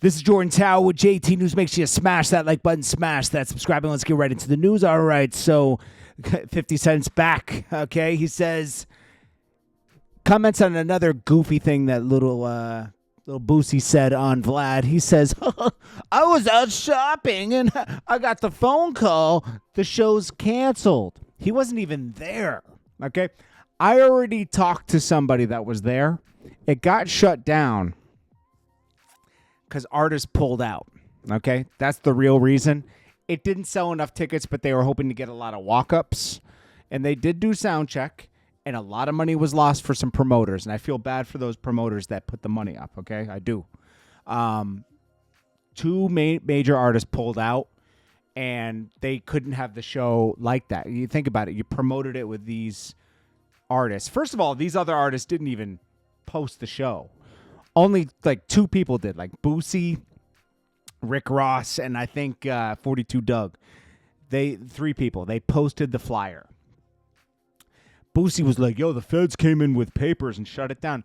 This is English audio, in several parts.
This is Jordan Tower with JT News. Make sure you smash that like button, smash that subscribe, and let's get right into the news. All right, so 50 Cent's back, okay? He says, comments on another goofy thing that little Boosie said on Vlad. He says, I was out shopping and I got the phone call. The show's canceled. He wasn't even there, okay? I already talked to somebody that was there. It got shut down because artists pulled out, okay? That's the real reason. It didn't sell enough tickets, but they were hoping to get a lot of walk-ups. And they did do sound check, and a lot of money was lost for some promoters. And I feel bad for those promoters that put the money up, okay? I do. Two major artists pulled out, and they couldn't have the show like that. You think about it. You promoted it with these artists. First of all, these other artists didn't even post the show. Only like two people did, like Boosie, Rick Ross, and I think 42 Doug. Three people. They posted the flyer. Boosie was like, yo, the feds came in with papers and shut it down.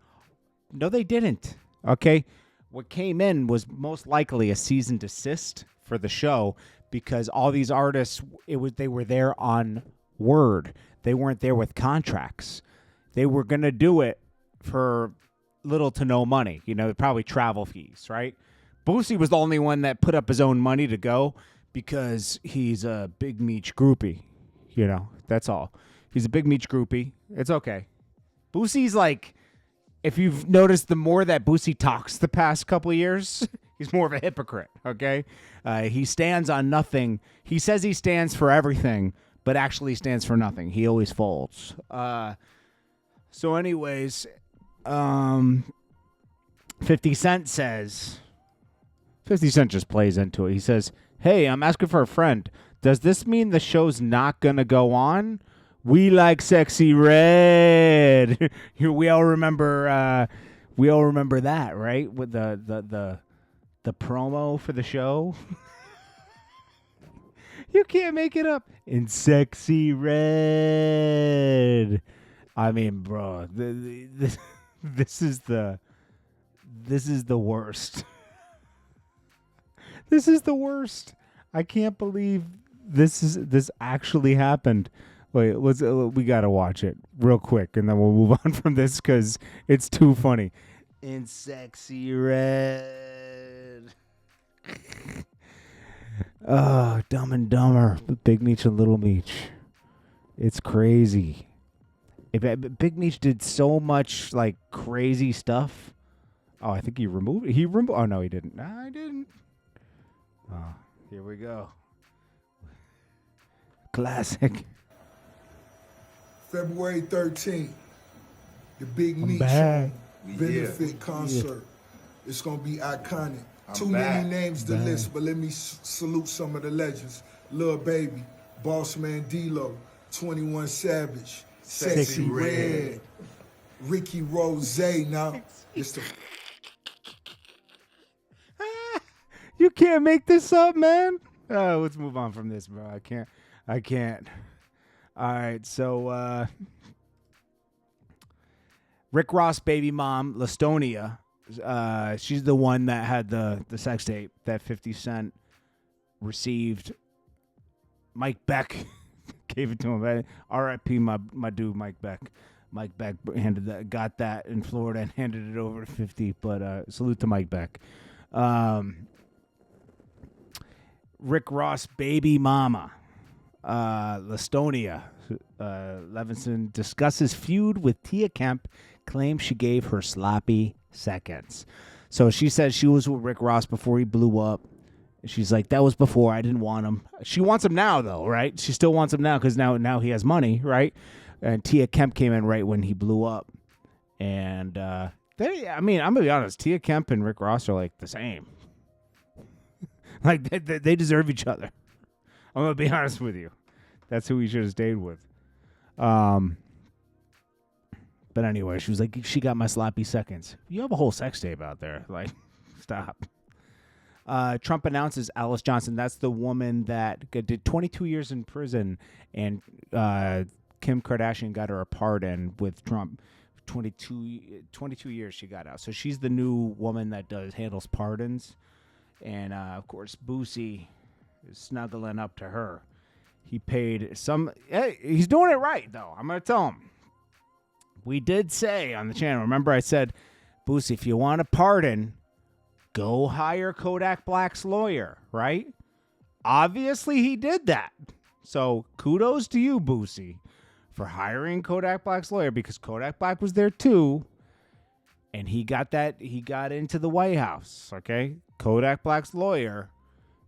No, they didn't. Okay? What came in was most likely a cease and desist for the show because all these artists, they were there on word. They weren't there with contracts. They were going to do it for little to no money, probably travel fees, right? Boosie was the only one that put up his own money to go because he's a Big Meech groupie, that's all. He's a Big Meech groupie. It's okay. Boosie's like, if you've noticed, the more that Boosie talks the past couple of years, he's more of a hypocrite, okay? He stands on nothing. He says he stands for everything, but actually stands for nothing. He always folds. So anyways, 50 Cent says, 50 Cent just plays into it. He says, hey, I'm asking for a friend. Does this mean the show's not going to go on? We like Sexy Red. we all remember that, right? With the promo for the show. You can't make it up. In Sexy Red. I mean, bro, this is the worst. This is the worst. I can't believe this actually happened. Wait, we gotta watch it real quick, and then we'll move on from this because it's too funny. In Sexy Red. Oh, Dumb and Dumber, Big Meech and Little Meech. It's crazy. Big Meech did so much like crazy stuff. Oh, I think he removed it. Oh no, he didn't. Nah, I didn't. Oh, here we go. Classic. February 13th, the Big Meech benefit concert. Yeah. It's going to be iconic. Too many names to list, but let me salute some of the legends. Lil Baby, Bossman D-Lo, 21 Savage, Sexy Red, Ricky Rose. Now, it's the... You can't make this up, man. Let's move on from this, bro. I can't. All right, so Rick Ross' baby mom, Lastonia, she's the one that had the sex tape that 50 Cent received. Mike Beck gave it to him. R.I.P. my dude, Mike Beck. Mike Beck got that in Florida and handed it over to 50. But salute to Mike Beck. Rick Ross' baby mama, Lastonia Levinson, discusses feud with Tia Kemp, claims she gave her sloppy seconds. So she says she was with Rick Ross before he blew up. She's like, that was before. I didn't want him. She wants him now, though, right? She still wants him now because now he has money, right? And Tia Kemp came in right when he blew up. And, I'm going to be honest. Tia Kemp and Rick Ross are like the same. Like, they deserve each other. I'm going to be honest with you. That's who we should have stayed with. But anyway, she was like, she got my sloppy seconds. You have a whole sex tape out there. Like, stop. Trump announces Alice Johnson. That's the woman that did 22 years in prison, and Kim Kardashian got her a pardon with Trump. 22 years she got out. So she's the new woman that handles pardons. And, of course, Boosie is snuggling up to her. He paid some... Hey, he's doing it right, though. I'm going to tell him. We did say on the channel, remember I said, Boosie, if you want a pardon, go hire Kodak Black's lawyer, right? Obviously, he did that. So kudos to you, Boosie, for hiring Kodak Black's lawyer, because Kodak Black was there too, and he got into the White House, okay? Kodak Black's lawyer,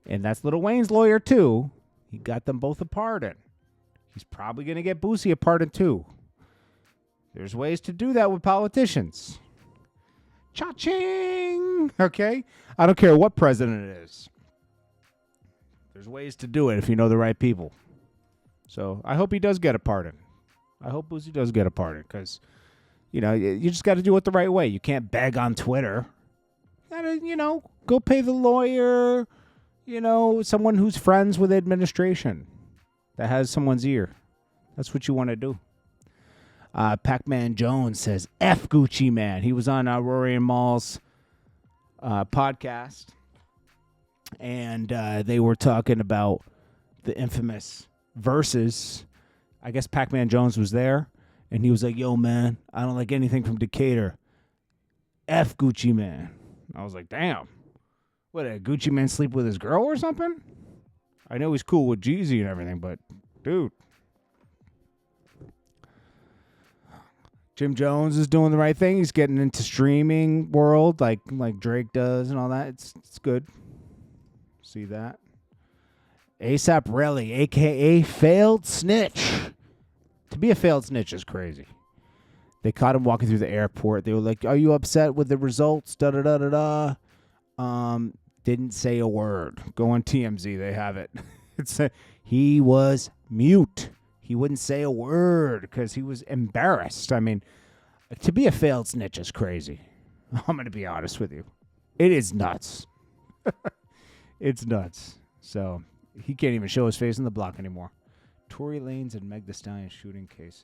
and that's Lil Wayne's lawyer too. He got them both a pardon. He's probably going to get Boosie a pardon too. There's ways to do that with politicians. Cha-ching! Okay? I don't care what president it is. There's ways to do it if you know the right people. So I hope he does get a pardon. I hope Boosie does get a pardon because, you just got to do it the right way. You can't beg on Twitter. You got to, go pay the lawyer, someone who's friends with administration that has someone's ear. That's what you want to do. PacMan Jones says, F Gucci Man. He was on Rory and Maul's podcast, and they were talking about the infamous verses. I guess PacMan Jones was there, and he was like, yo, man, I don't like anything from Decatur. F Gucci Man. I was like, damn. What, did Gucci Man sleep with his girl or something? I know he's cool with Jeezy and everything, but, dude. Jim Jones is doing the right thing. He's getting into streaming world like Drake does and all that. It's good. See that? ASAP Relli, a.k.a. failed snitch. To be a failed snitch is crazy. They caught him walking through the airport. They were like, are you upset with the results? Da-da-da-da-da. Didn't say a word. Go on TMZ. They have it. He was mute. He wouldn't say a word because he was embarrassed. I mean, to be a failed snitch is crazy. I'm going to be honest with you. It is nuts. It's nuts. So he can't even show his face in the block anymore. Tory Lanez and Meg Thee Stallion shooting case.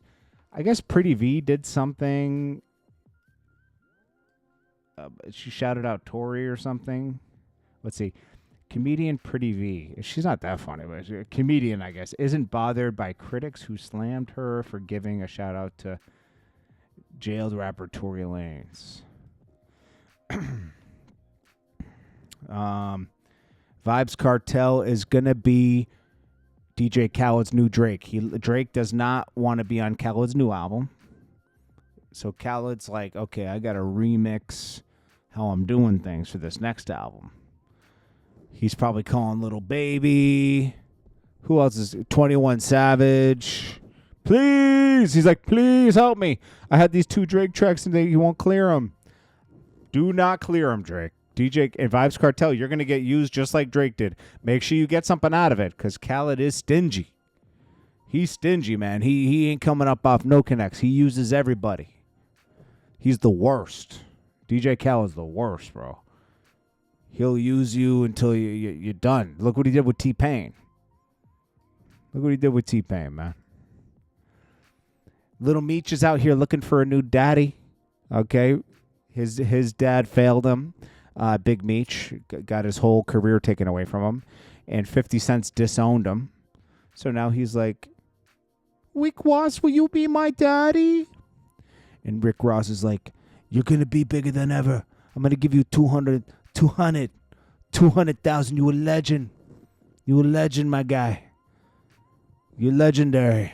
I guess Pretty V did something. She shouted out Tory or something. Let's see. Comedian Pretty V. She's not that funny, but she's a comedian, I guess, isn't bothered by critics who slammed her for giving a shout out to jailed rapper Tory Lanez. Vibes Cartel is gonna be DJ Khaled's new Drake. Drake does not want to be on Khaled's new album, so Khaled's like, okay, I gotta remix how I'm doing things for this next album. He's probably calling Little Baby. Who else is 21 Savage? Please. He's like, please help me. I had these 2 Drake tracks and he won't clear them. Do not clear them, Drake. DJ and Vibes Cartel, you're going to get used just like Drake did. Make sure you get something out of it because Khaled is stingy. He's stingy, man. He ain't coming up off no connects. He uses everybody. He's the worst. DJ Khaled's the worst, bro. He'll use you until you're done. Look what he did with T-Pain. Look what he did with T-Pain, man. Lil Meech is out here looking for a new daddy. Okay. His dad failed him. Big Meech got his whole career taken away from him. And 50 Cent's disowned him. So now he's like, Rick Ross, will you be my daddy? And Rick Ross is like, you're going to be bigger than ever. I'm going to give you 200,000. You a legend. You a legend, my guy. You're legendary.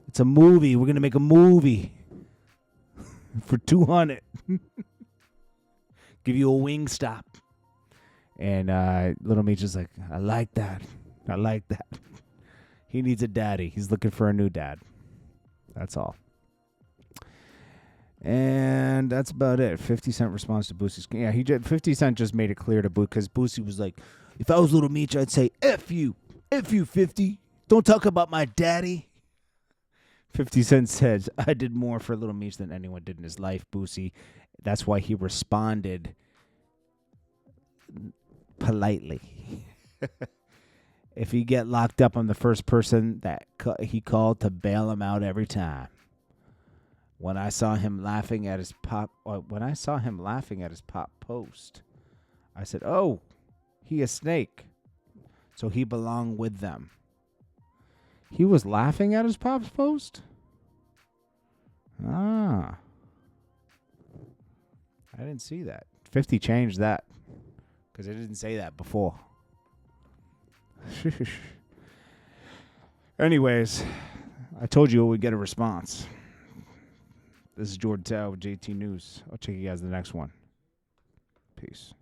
It's a movie. We're going to make a movie for 200. Give you a wing stop. And Little Meech is like, I like that. I like that. He needs a daddy. He's looking for a new dad. That's all. And that's about it. 50 Cent responds to Boosie's. Yeah, 50 Cent just made it clear to Boosie because Boosie was like, if I was Little Meech, I'd say, F you. F you, 50. Don't talk about my daddy. 50 Cent says, I did more for Little Meech than anyone did in his life, Boosie. That's why he responded politely. If he get locked up, I'm the first person that he called to bail him out every time. When I saw him laughing at his pop post, I said, oh, he a snake. So he belonged with them. He was laughing at his pop's post? Ah. I didn't see that. 50 changed that. Because it didn't say that before. Anyways, I told you we'd get a response. This is Jordan Tower with JT News. I'll check you guys in the next one. Peace.